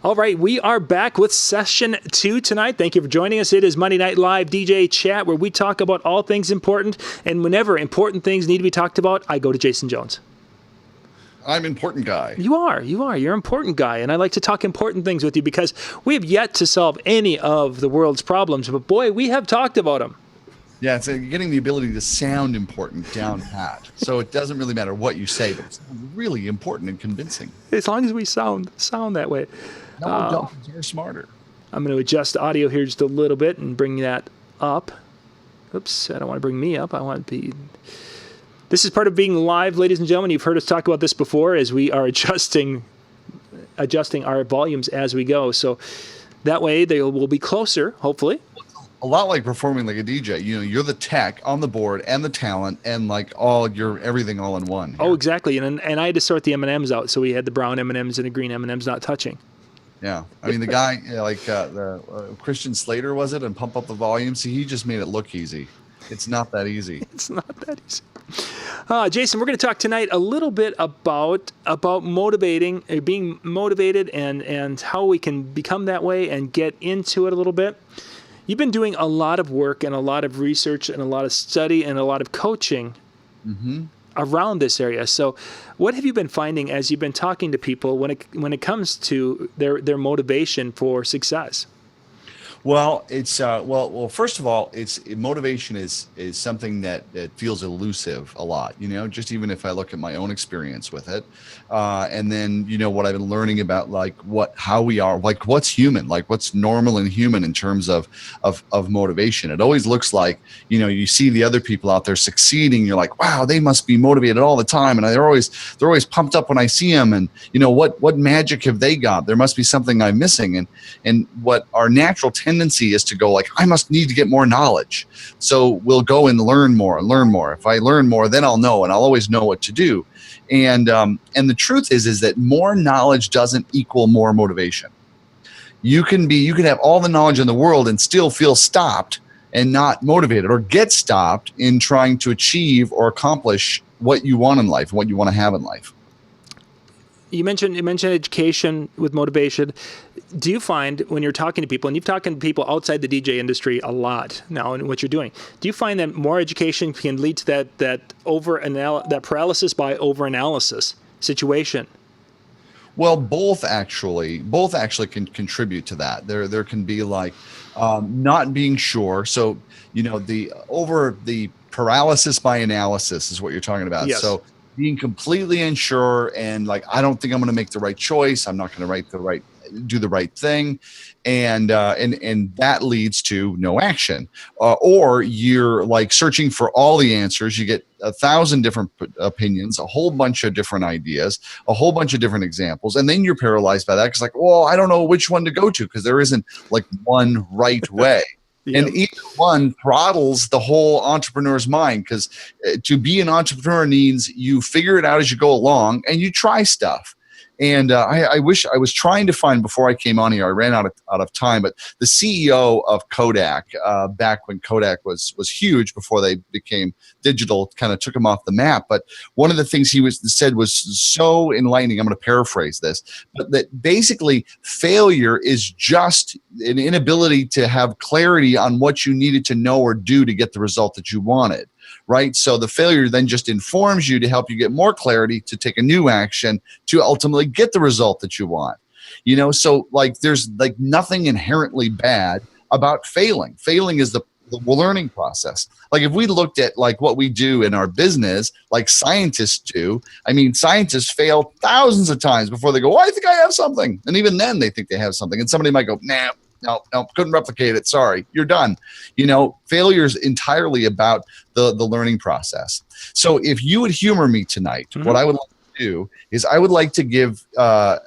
All right, we are back with session 2 tonight. Thank you for joining us. It is Monday Night Live DJ Chat, where we talk about all things important. And whenever important things need to be talked about, I go to Jason Jones. I'm important guy. You are. You're an important guy. And I like to talk important things with you because we have yet to solve any of the world's problems. But boy, we have talked about them. Yeah, it's getting the ability to sound important down pat. So it doesn't really matter what you say, but it's really important and convincing. As long as we sound that way. No, dolphins are smarter. I'm going to adjust audio here just a little bit and bring that up. Oops, I don't want to bring me up. I want to be... This is part of being live, ladies and gentlemen. You've heard us talk about this before as we are adjusting our volumes as we go. So that way they will be closer, hopefully. A lot like performing like a DJ. You know, you're the tech on the board and the talent and like all your everything all in one. Here. Oh, exactly. And I had to sort the M&Ms out, so we had the brown M&Ms and the green M&Ms not touching. Yeah, I mean the guy Christian Slater was it, and Pump Up the Volume. See, he just made it look easy. It's not that easy. It's not that easy. Jason, we're going to talk tonight a little bit about motivating, being motivated, and how we can become that way and get into it a little bit. You've been doing a lot of work and a lot of research and a lot of study and a lot of coaching around this area. So what have you been finding as you've been talking to people when it comes to their motivation for success? Well, it's well. First of all, motivation is something that feels elusive a lot. You know, just even if I look at my own experience with it, and then what I've been learning about how we are, like what's human, like what's normal and human in terms of motivation. It always looks like you see the other people out there succeeding. You're like, wow, they must be motivated all the time, and they're always pumped up when I see them. And what magic have they got? There must be something I'm missing. And what our natural tendency is to go like, I must need to get more knowledge. So we'll go and learn more. If I learn more, then I'll know, and I'll always know what to do. And the truth is that more knowledge doesn't equal more motivation. You can have all the knowledge in the world and still feel stopped and not motivated, or get stopped in trying to achieve or accomplish what you want in life, what you want to have in life. You mentioned education with motivation. Do you find when you're talking to people, and you've talked to people outside the DJ industry a lot now in what you're doing, do you find that more education can lead to that paralysis by overanalysis situation? Well, both actually can contribute to that. There can be like not being sure. So the paralysis by analysis is what you're talking about. Yes. So being completely unsure and like, I don't think I'm going to make the right choice. I'm not going to do the right thing. And that leads to no action. Or you're like searching for all the answers. You get 1,000 different opinions, a whole bunch of different ideas, a whole bunch of different examples. And then you're paralyzed by that. Cause like, well, I don't know which one to go to, because there isn't like one right way. Yep. And each one throttles the whole entrepreneur's mind, because to be an entrepreneur means you figure it out as you go along and you try stuff. And I wish I was trying to find, before I came on here, I ran out of time, but the CEO of Kodak, back when Kodak was huge before they became digital, kind of took him off the map. But one of the things he said was so enlightening. I'm going to paraphrase this, but that basically failure is just an inability to have clarity on what you needed to know or do to get the result that you wanted. Right. So the failure then just informs you to help you get more clarity to take a new action to ultimately get the result that you want. So like there's like nothing inherently bad about failing. Failing is the learning process. Like if we looked at like what we do in our business, like scientists do, I mean, scientists fail thousands of times before they go, oh, I think I have something. And even then they think they have something. And somebody might go, nah. No, couldn't replicate it. Sorry, you're done. Failure is entirely about the learning process. So if you would humor me tonight, what I would like to do is I would like to give, because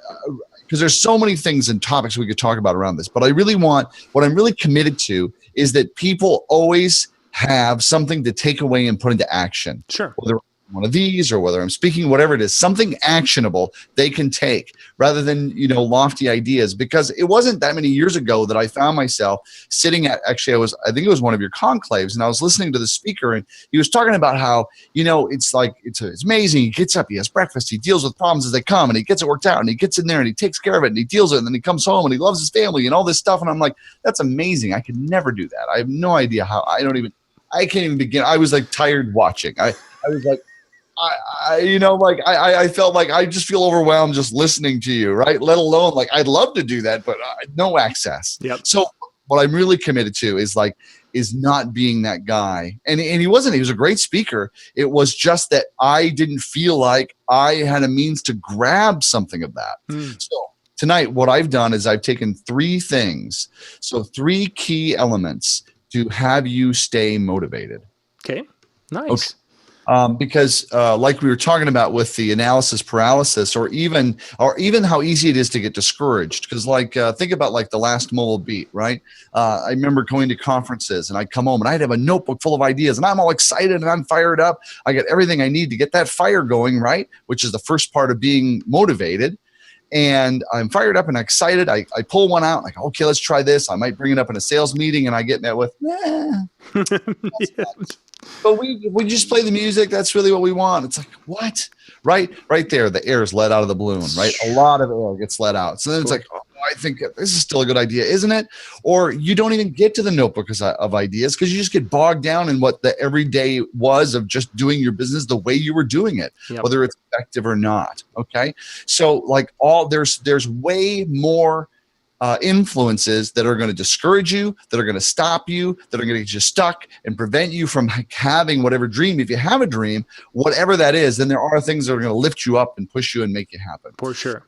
there's so many things and topics we could talk about around this, but what I'm really committed to is that people always have something to take away and put into action. Sure. Whether one of these or whether I'm speaking, whatever it is, something actionable they can take rather than, lofty ideas. Because it wasn't that many years ago that I found myself sitting at, actually, I think it was one of your conclaves, and I was listening to the speaker, and he was talking about how, it's like, it's amazing. He gets up, he has breakfast, he deals with problems as they come, and he gets it worked out, and he gets in there and he takes care of it and he deals it, and then he comes home and he loves his family and all this stuff. And I'm like, that's amazing. I could never do that. I have no idea how. I can't even begin. I was like tired watching. I was like, I felt like I just feel overwhelmed just listening to you, right? Let alone like I'd love to do that, but no access. Yep. So what I'm really committed to is not being that guy. And he wasn't. He was a great speaker. It was just that I didn't feel like I had a means to grab something of that. So tonight, what I've done is I've taken 3 things. So 3 key elements to have you stay motivated. Okay. Nice. Okay. Because like we were talking about with the analysis paralysis, or even how easy it is to get discouraged. Because think about like the last mobile beat, right? I remember going to conferences and I'd come home and I'd have a notebook full of ideas and I'm all excited and I'm fired up. I got everything I need to get that fire going, right? Which is the first part of being motivated. And I'm fired up and excited. I pull one out, like, okay, let's try this. I might bring it up in a sales meeting, and I get met with, yeah. But we just play the music. That's really what we want. It's like, what? Right there, the air is let out of the balloon, right? A lot of air gets let out. So then it's like, oh, I think this is still a good idea, isn't it? Or you don't even get to the notebook of ideas because you just get bogged down in what the everyday was of just doing your business the way you were doing it, whether it's effective or not. Okay. So there's way more influences that are going to discourage you, that are going to stop you, that are going to get you stuck and prevent you from having whatever dream. If you have a dream, whatever that is, then there are things that are going to lift you up and push you and make it happen. For sure.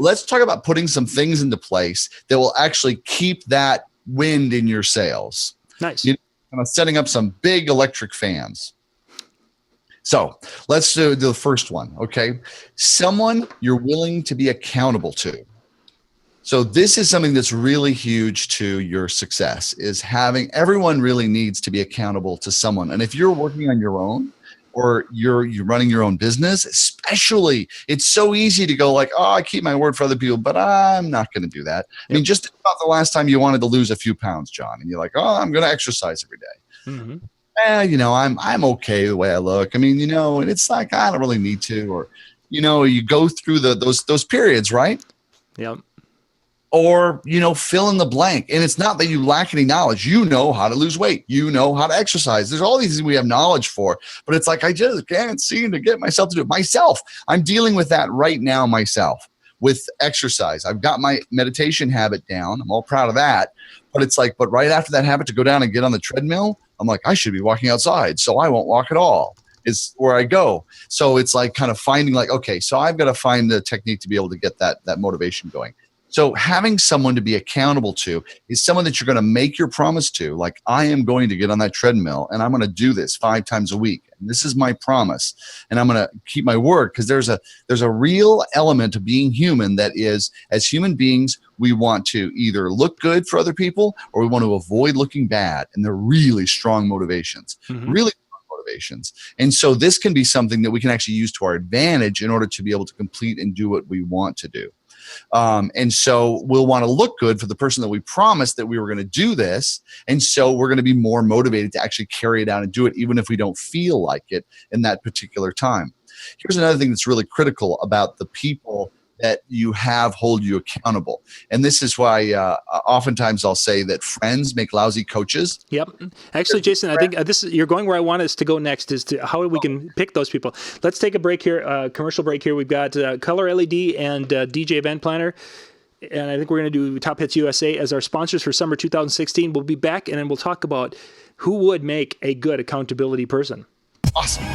Let's talk about putting some things into place that will actually keep that wind in your sails. Nice. Setting up some big electric fans. So let's do the first one. Okay. Someone you're willing to be accountable to. So this is something that's really huge to your success, is everyone really needs to be accountable to someone. And if you're working on your own, or you're running your own business, especially, it's so easy to go like, oh, I keep my word for other people, but I'm not going to do that. I mean, just about the last time you wanted to lose a few pounds, John, and you're like, oh, I'm going to exercise every day. Mm-hmm. I'm okay the way I look. I mean, and it's like, I don't really need to, or, you go through those periods, right? Yep. Or, fill in the blank. And it's not that you lack any knowledge. You know how to lose weight. You know how to exercise. There's all these things we have knowledge for, but it's like, I just can't seem to get myself to do it myself. I'm dealing with that right now myself with exercise. I've got my meditation habit down. I'm all proud of that. But it's like, but right after that habit to go down and get on the treadmill, I'm like, I should be walking outside. So I won't walk at all. Is where I go. So it's like kind of finding like, okay, so I've got to find the technique to be able to get that motivation going. So having someone to be accountable to is someone that you're going to make your promise to, like, I am going to get on that treadmill and I'm going to do this 5 times a week. And this is my promise. And I'm going to keep my word, because there's a real element of being human that is, as human beings, we want to either look good for other people or we want to avoid looking bad. And they're really strong motivations, really strong motivations. And so this can be something that we can actually use to our advantage in order to be able to complete and do what we want to do. And so we'll want to look good for the person that we promised that we were going to do this. And so we're going to be more motivated to actually carry it out and do it, even if we don't feel like it in that particular time. Here's another thing that's really critical about the people that you have hold you accountable. And this is why oftentimes I'll say that friends make lousy coaches. Yep. Actually, Jason, I think you're going where I want us to go next, is to how we can pick those people. Let's take a break here, commercial break here. We've got Color LED and DJ Event Planner. And I think we're going to do Top Hits USA as our sponsors for summer 2016. We'll be back and then we'll talk about who would make a good accountability person. Awesome.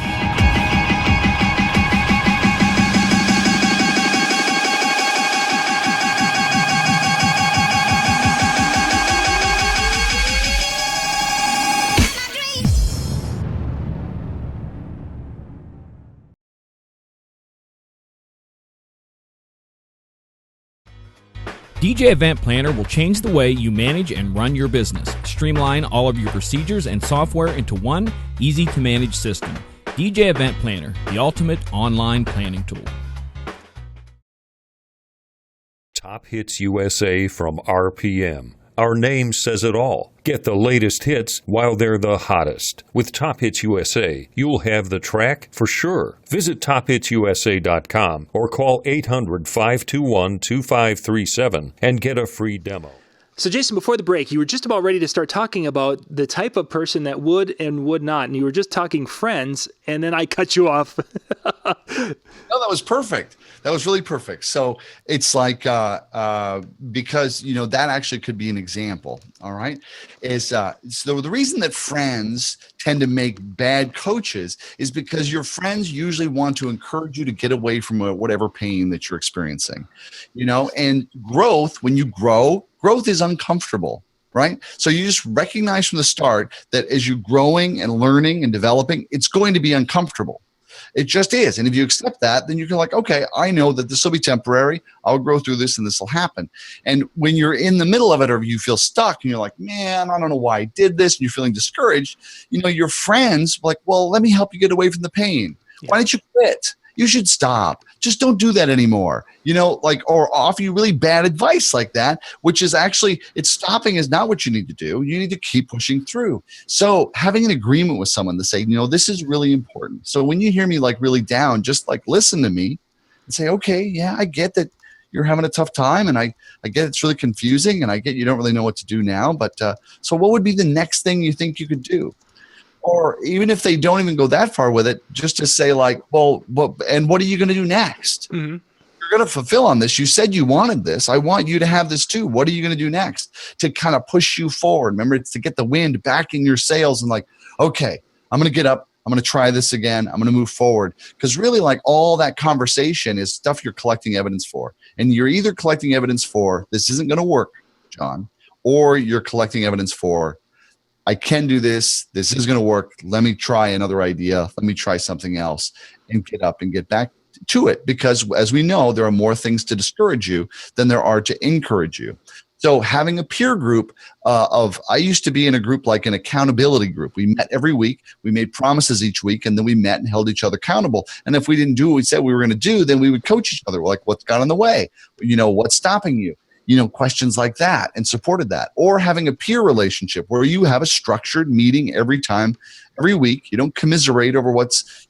DJ Event Planner will change the way you manage and run your business. Streamline all of your procedures and software into one easy-to-manage system. DJ Event Planner, the ultimate online planning tool. Top Hits USA from RPM. Our name says it all. Get the latest hits while they're the hottest. With Top Hits USA, you'll have the track for sure. Visit tophitsusa.com or call 800-521-2537 and get a free demo. So, Jason, before the break, you were just about ready to start talking about the type of person that would and would not, and you were just talking friends, and then I cut you off. No, that was perfect. That was really perfect. So it's like, because, that actually could be an example. All right. So the reason that friends tend to make bad coaches is because your friends usually want to encourage you to get away from whatever pain that you're experiencing, and when you growth is uncomfortable. Right. So you just recognize from the start that as you're growing and learning and developing, it's going to be uncomfortable. It just is. And if you accept that, then you can okay, I know that this will be temporary. I'll grow through this and this will happen. And when you're in the middle of it or you feel stuck and you're like, man, I don't know why I did this, and you're feeling discouraged, your friends are like, well, let me help you get away from the pain. Yeah. Why don't you quit? You should stop. Just don't do that anymore. Or offer you really bad advice like that, which is actually, stopping is not what you need to do. You need to keep pushing through. So having an agreement with someone to say, this is really important. So when you hear me really down, just listen to me and say, okay, yeah, I get that you're having a tough time, and I get it's really confusing, and I get you don't really know what to do now. But so what would be the next thing you think you could do? Or even if they don't even go that far with it, just to say well, and what are you going to do next? Mm-hmm. You're going to fulfill on this. You said you wanted this. I want you to have this too. What are you going to do next to kind of push you forward? Remember, it's to get the wind back in your sails and okay, I'm going to get up. I'm going to try this again. I'm going to move forward. Because really all that conversation is stuff you're collecting evidence for. And you're either collecting evidence for this isn't going to work, John, or you're collecting evidence for I can do this. This is going to work. Let me try another idea. Let me try something else and get up and get back to it. Because as we know, there are more things to discourage you than there are to encourage you. So having a peer group I used to be in a group like an accountability group. We met every week. We made promises each week, and then we met and held each other accountable. And if we didn't do what we said we were going to do, then we would coach each other. We're what's got in the way? What's stopping you? Questions like that, and supported that. Or having a peer relationship where you have a structured meeting every week. You don't commiserate over what's,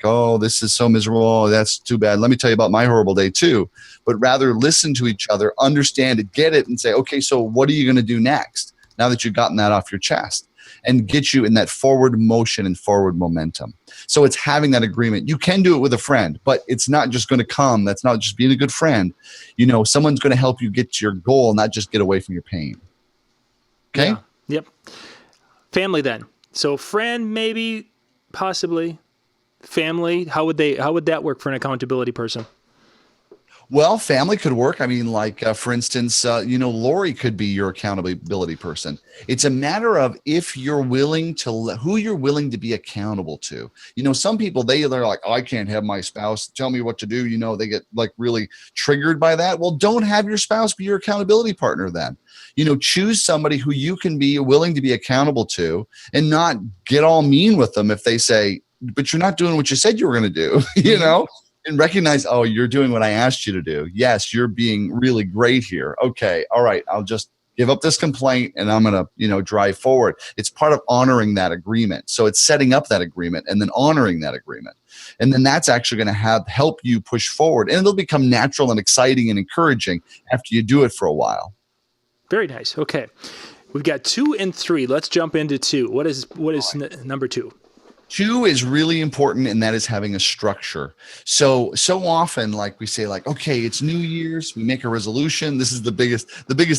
oh, this is so miserable. Oh, that's too bad. Let me tell you about my horrible day too. But rather listen to each other, understand it, get it, and say, okay, so what are you going to do next now that you've gotten that off your chest? And get you in that forward motion and forward momentum. So it's having that agreement. You can do it with a friend, but it's not just going to come. That's not just being a good friend. Someone's going to help you get to your goal, not just get away from your pain. Okay? Yeah. Yep. Family then. So friend, maybe, possibly. Family, how would that work for an accountability person? Well, family could work. I mean, for instance, Lori could be your accountability person. It's a matter of if you're willing to, who you're willing to be accountable to. Some people, they're like, oh, I can't have my spouse tell me what to do. They get really triggered by that. Well, don't have your spouse be your accountability partner then. Choose somebody who you can be willing to be accountable to, and not get all mean with them if they say, but you're not doing what you said you were going to do, And recognize, oh, you're doing what I asked you to do. Yes, you're being really great here. Okay, all right, I'll just give up this complaint and I'm going to, drive forward. It's part of honoring that agreement. So it's setting up that agreement and then honoring that agreement. And then that's actually going to help you push forward. And it'll become natural and exciting and encouraging after you do it for a while. Very nice. Okay. We've got 2 and 3. Let's jump into 2. What is number 2? 2 is really important, and that is having a structure. So often, we say, okay, it's New Year's, we make a resolution. This is the biggest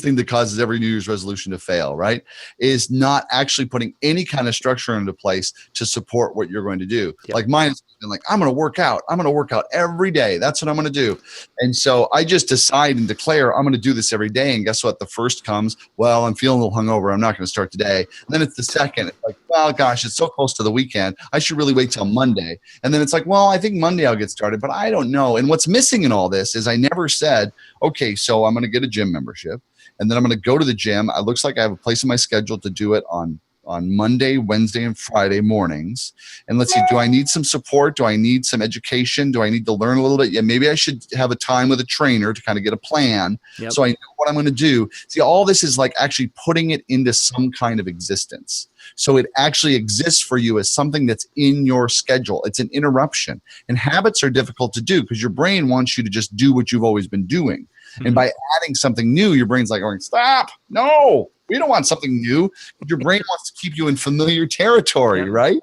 thing that causes every New Year's resolution to fail, right? Is not actually putting any kind of structure into place to support what you're going to do. Yep. Like mine has been I'm going to work out. I'm going to work out every day. That's what I'm going to do. And so I just decide and declare I'm going to do this every day. And guess what? The first comes, well, I'm feeling a little hungover. I'm not going to start today. And then it's the second. It's well, gosh, it's so close to the weekend. I should really wait till Monday. And then it's well, I think Monday I'll get started, but I don't know. And what's missing in all this is I never said, okay, so I'm going to get a gym membership, and then I'm going to go to the gym. It looks like I have a place in my schedule to do it on on Monday, Wednesday, and Friday mornings. And let's see, do I need some support? Do I need some education? Do I need to learn a little bit? Yeah, maybe I should have a time with a trainer to kind of get a plan. Yep. So I know what I'm going to do. See, all this is like actually putting it into some kind of existence. So it actually exists for you as something that's in your schedule. It's an interruption. And habits are difficult to do because your brain wants you to just do what you've always been doing. Mm-hmm. And by adding something new, your brain's like going, stop, no. We don't want something new. Your brain wants to keep you in familiar territory, right?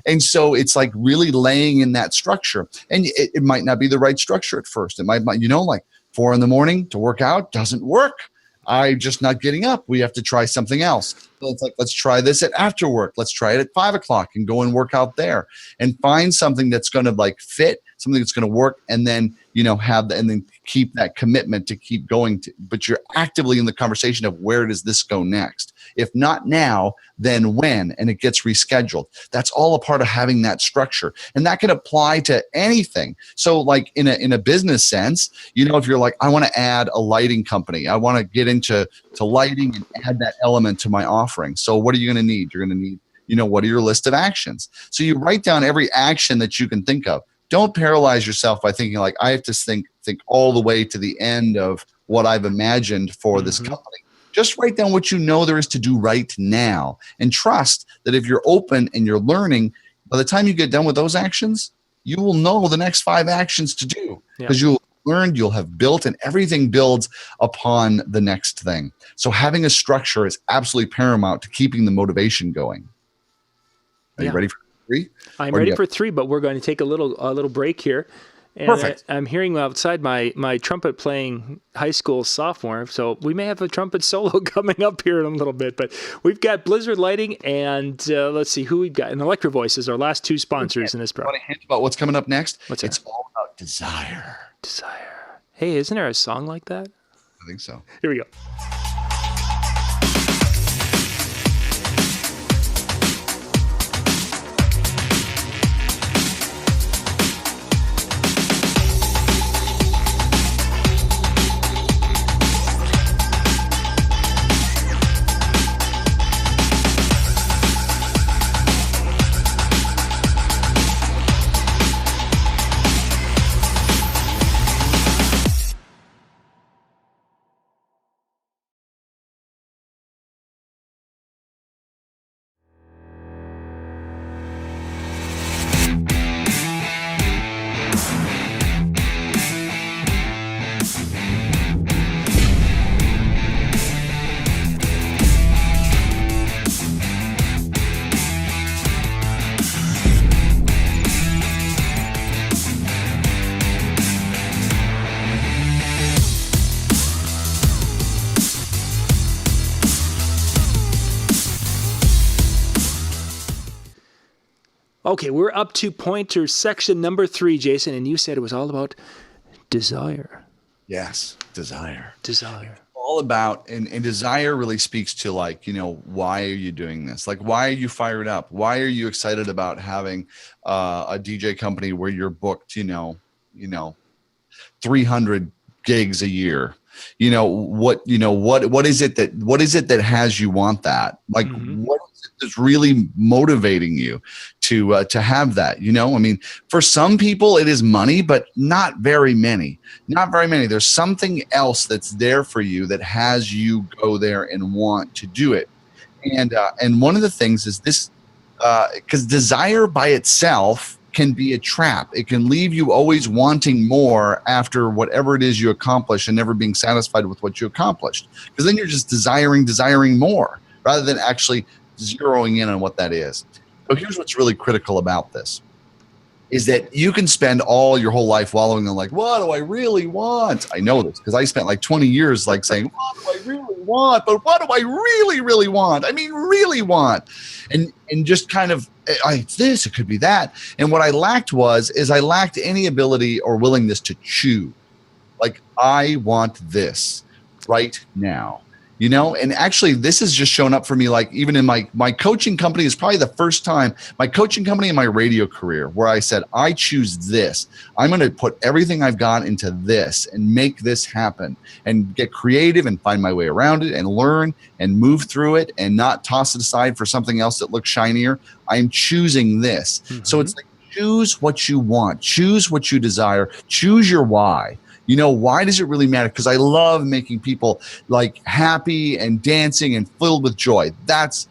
And so it's like really laying in that structure. And it might not be the right structure at first. It might, like 4 a.m. to work out doesn't work. I'm just not getting up. We have to try something else. So it's like, let's try this at after work. Let's try it at 5 o'clock and go and work out there and find something that's going to like fit, something that's going to work, and then, and then keep that commitment to keep going. But you're actively in the conversation of where does this go next? If not now, then when? And it gets rescheduled. That's all a part of having that structure. And that can apply to anything. So like in a business sense, if you're like, I want to add a lighting company, I want to get into lighting and add that element to my offering. So what are you going to need? You're going to need, what are your list of actions? So you write down every action that you can think of. Don't paralyze yourself by thinking like, I have to think all the way to the end of what I've imagined for this company. Just write down what there is to do right now, and trust that if you're open and you're learning, by the time you get done with those actions, you will know the next 5 actions to do because you'll learned, you'll have built, and everything builds upon the next thing. So having a structure is absolutely paramount to keeping the motivation going. Are you ready for 3? I'm ready for 3, but we're going to take a little break here. And Perfect. I'm hearing outside my trumpet playing high school sophomore, so we may have a trumpet solo coming up here in a little bit. But we've got Blizzard Lighting, and let's see who we've got. And Electro Voice is our last 2 sponsors in this program. Want to hint about what's coming up next? What's that? It's all about desire. Desire. Hey, isn't there a song like that? I think so. Here we go. Okay, we're up to pointer section number 3, Jason, and you said it was all about desire. Yes, desire. Desire. All about, and desire really speaks to like, why are you doing this? Like, why are you fired up? Why are you excited about having a DJ company where you're booked, 300 gigs a year? What is it that has you want that? Like, what is it that's really motivating you to have that? For some people it is money, but not very many. There's something else that's there for you that has you go there and want to do it. And one of the things is this, because desire by itself can be a trap. It can leave you always wanting more after whatever it is you accomplish and never being satisfied with what you accomplished. Because then you're just desiring more rather than actually zeroing in on what that is. So here's what's really critical about this is that you can spend all your whole life wallowing in like, what do I really want? I know this because I spent like 20 years like saying, what do I really want? But what do I really, really want? I mean, really want. And just kind of, it's this, it could be that. And what I lacked any ability or willingness to choose. Like, I want this right now. And actually this has just shown up for me, like even in my coaching company is probably the first time, my coaching company and my radio career, where I said, I choose this. I'm going to put everything I've got into this and make this happen and get creative and find my way around it and learn and move through it and not toss it aside for something else that looks shinier. I'm choosing this. So it's like, choose what you want, choose what you desire, choose your why. Why does it really matter? Because I love making people like happy and dancing and filled with joy. That's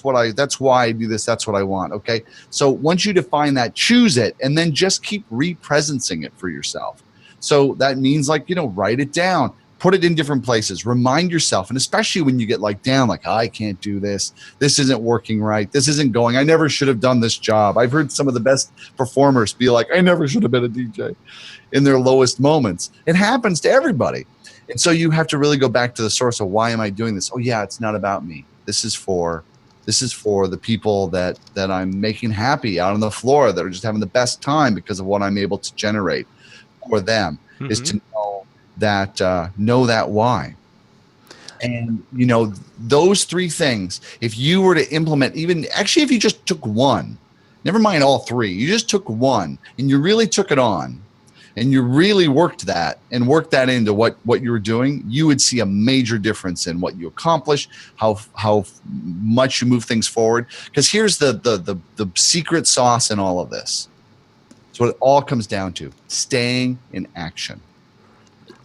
why I do this. That's what I want. Okay. So once you define that, choose it, and then just keep represencing it for yourself. So that means write it down, put it in different places, remind yourself. And especially when you get down, I can't do this. This isn't working right. This isn't going. I never should have done this job. I've heard some of the best performers be like, I never should have been a DJ in their lowest moments. It happens to everybody. And so you have to really go back to the source of why am I doing this? Oh yeah, it's not about me. This is for the people that I'm making happy out on the floor, that are just having the best time because of what I'm able to generate for them. Is to know that why. And those three things, if you were to implement, if you just took one, never mind all three, you just took one and you really took it on and you really worked that into what you were doing, you would see a major difference in what you accomplish, how much you move things forward. Because here's the secret sauce in all of this. It's what it all comes down to: staying in action.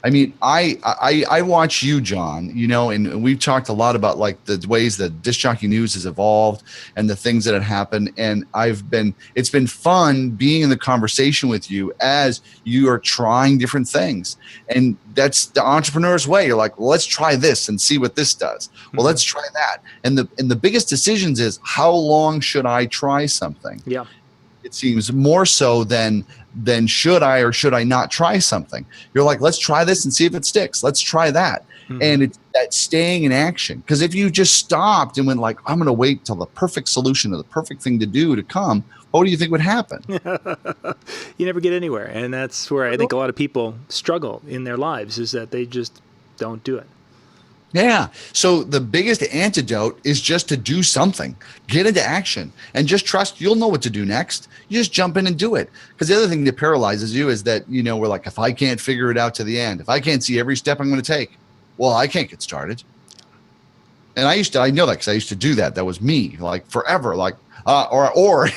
I mean, I watch you, John, and we've talked a lot about the ways that Disc Jockey News has evolved and the things that have happened. And it's been fun being in the conversation with you as you are trying different things. And that's the entrepreneur's way. You're like, well, let's try this and see what this does. Well, let's try that. And the biggest decisions is, how long should I try something? Yeah. It seems more so than should I or should I not try something. You're like, let's try this and see if it sticks. Let's try that. And it's that staying in action. Because if you just stopped and went I'm going to wait till the perfect solution or the perfect thing to do to come, what do you think would happen? You never get anywhere. And that's where I think a lot of people struggle in their lives, is that they just don't do it. Yeah. So the biggest antidote is just to do something, get into action, and just trust you'll know what to do next. You just jump in and do it. Because the other thing that paralyzes you is that, we're like, if I can't figure it out to the end, if I can't see every step I'm going to take, well, I can't get started. And I know that because I used to do that. That was me, forever. Or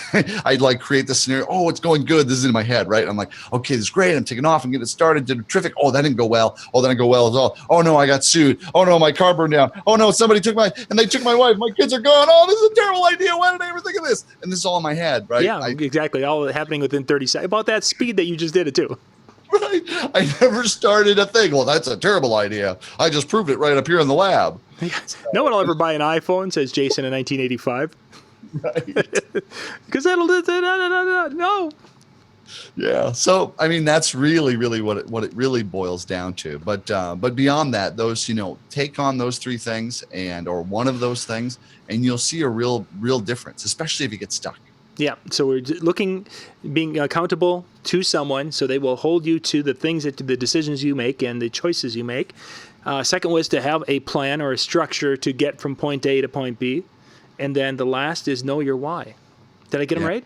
I'd create this scenario. Oh, it's going good. This is in my head, right? I'm like, okay, this is great. I'm taking off and getting it started. Did terrific. Oh, that didn't go well. Oh, that didn't go well at all. Oh no, I got sued. Oh no, my car burned down. Oh no, somebody took they took my wife. My kids are gone. Oh, this is a terrible idea. Why did I ever think of this? And this is all in my head, right? Yeah, exactly. All happening within 30 seconds. About that speed that you just did it too. Right. I never started a thing. Well, that's a terrible idea. I just proved it right up here in the lab. No one will ever buy an iPhone, says Jason in 1985. Right. Because no. Yeah. So, that's really what it really boils down to. But beyond that, those, take on those three things or one of those things, and you'll see a real difference, especially if you get stuck. Yeah. So we're being accountable to someone, so they will hold you to the decisions you make and the choices you make. Second was to have a plan or a structure to get from point A to point B. And then the last is know your why. Did I get them right?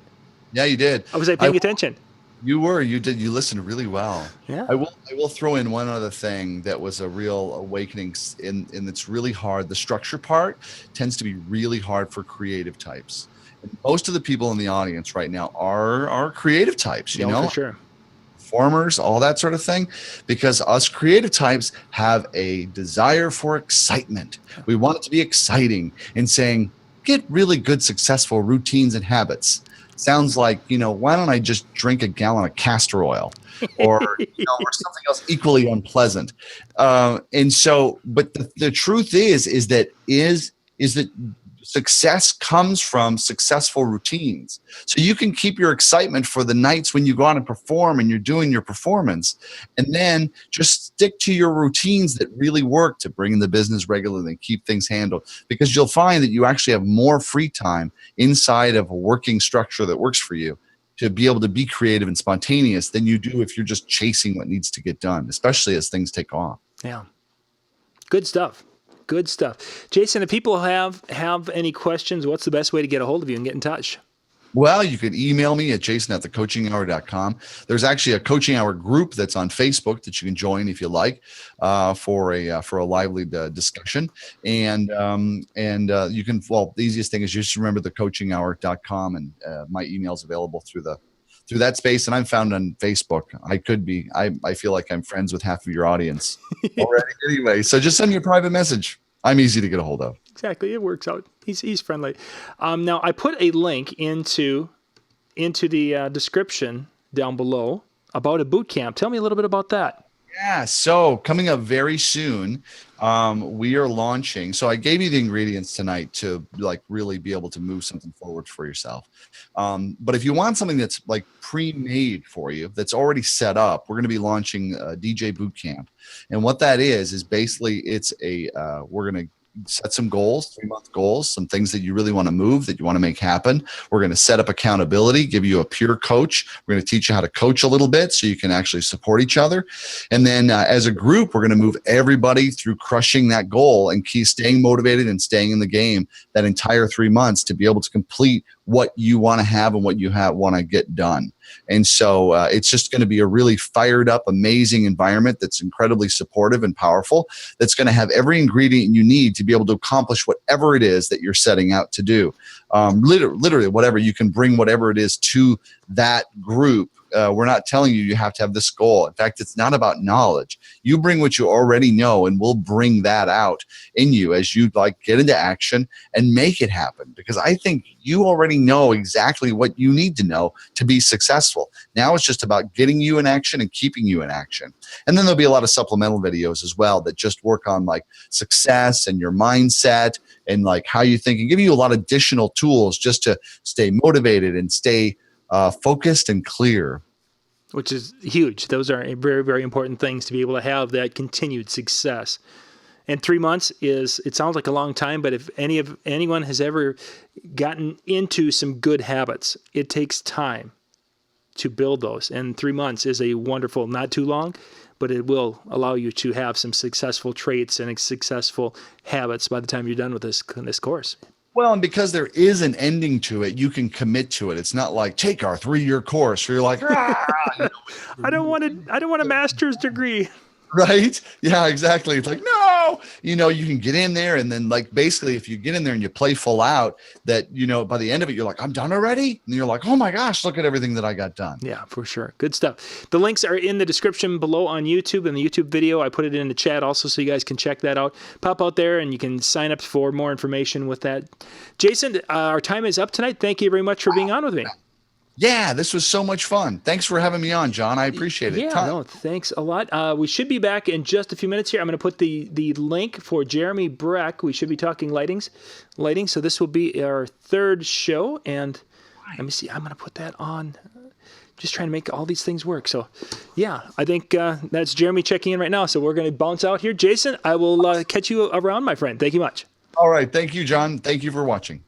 Yeah, you did. Was I paying attention? You were. You did. You listened really well. Yeah. I will throw in one other thing that was a real awakening, and it's really hard. The structure part tends to be really hard for creative types. And most of the people in the audience right now are creative types. You know, for sure. Performers, all that sort of thing, because us creative types have a desire for excitement. We want it to be exciting, and saying, get really good, successful routines and habits. Sounds like, why don't I just drink a gallon of castor oil or, or something else equally unpleasant. And so, but the truth is that success comes from successful routines. So you can keep your excitement for the nights when you go out and perform and you're doing your performance, and then just stick to your routines that really work to bring in the business regularly and keep things handled, because you'll find that you actually have more free time inside of a working structure that works for you to be able to be creative and spontaneous than you do if you're just chasing what needs to get done, especially as things take off. Yeah. Good stuff. Good stuff. Jason, if people have any questions, what's the best way to get a hold of you and get in touch? Well, you could email me at jason@thecoachinghour.com. There's actually a coaching hour group that's on Facebook that you can join if you like, for a lively discussion. And you can, well, the easiest thing is just remember thecoachinghour.com, and my email is available through that space. And I'm found on Facebook. I feel like I'm friends with half of your audience already anyway. So just send me a private message. I'm easy to get a hold of. Exactly. It works out. He's friendly. Now, I put a link into the description down below about a boot camp. Tell me a little bit about that. Yeah. So coming up very soon, we are launching. So I gave you the ingredients tonight to like really be able to move something forward for yourself. But if you want something that's like pre-made for you, that's already set up, we're going to be launching a DJ boot camp. And what that is basically we're going to set some goals, 3-month goals, some things that you really want to move, that you want to make happen. We're going to set up accountability, give you a peer coach. We're going to teach you how to coach a little bit so you can actually support each other. And then as a group, we're going to move everybody through crushing that goal and staying motivated and staying in the game that entire 3 months to be able to complete what you want to have and what you want to get done. And so it's just going to be a really fired up, amazing environment that's incredibly supportive and powerful, that's going to have every ingredient you need to be able to accomplish whatever it is that you're setting out to do. Literally, whatever. You can bring whatever it is to that group. We're not telling you have to have this goal. In fact, it's not about knowledge. You bring what you already know, and we'll bring that out in you as you get into action and make it happen. Because I think you already know exactly what you need to know to be successful. Now it's just about getting you in action and keeping you in action. And then there'll be a lot of supplemental videos as well that just work on success and your mindset and how you think, and give you a lot of additional tools just to stay motivated and stay focused and clear. Which is huge. Those are very, very important things to be able to have that continued success. And 3 months it sounds like a long time, but if anyone has ever gotten into some good habits, it takes time to build those. And 3 months is a wonderful, not too long, but it will allow you to have some successful traits and successful habits by the time you're done with this course. Well, and because there is an ending to it, you can commit to it. It's not like take our 3-year course where you're like, I don't want a master's degree. Right? Yeah, exactly. It's like, no, you can get in there and then basically if you get in there and you play full out that, by the end of it, you're like, I'm done already. And you're like, oh my gosh, look at everything that I got done. Yeah, for sure. Good stuff. The links are in the description below on YouTube and the YouTube video. I put it in the chat also so you guys can check that out. Pop out there and you can sign up for more information with that. Jason, our time is up tonight. Thank you very much for being on with me. Yeah, this was so much fun. Thanks for having me on, John. I appreciate it. Yeah, no, thanks a lot. We should be back in just a few minutes here. I'm going to put the link for Jeremy Breck. We should be talking lighting. So this will be our third show. And let me see. I'm going to put that on. Just trying to make all these things work. So, yeah, I think that's Jeremy checking in right now. So we're going to bounce out here. Jason, I will catch you around, my friend. Thank you much. All right. Thank you, John. Thank you for watching.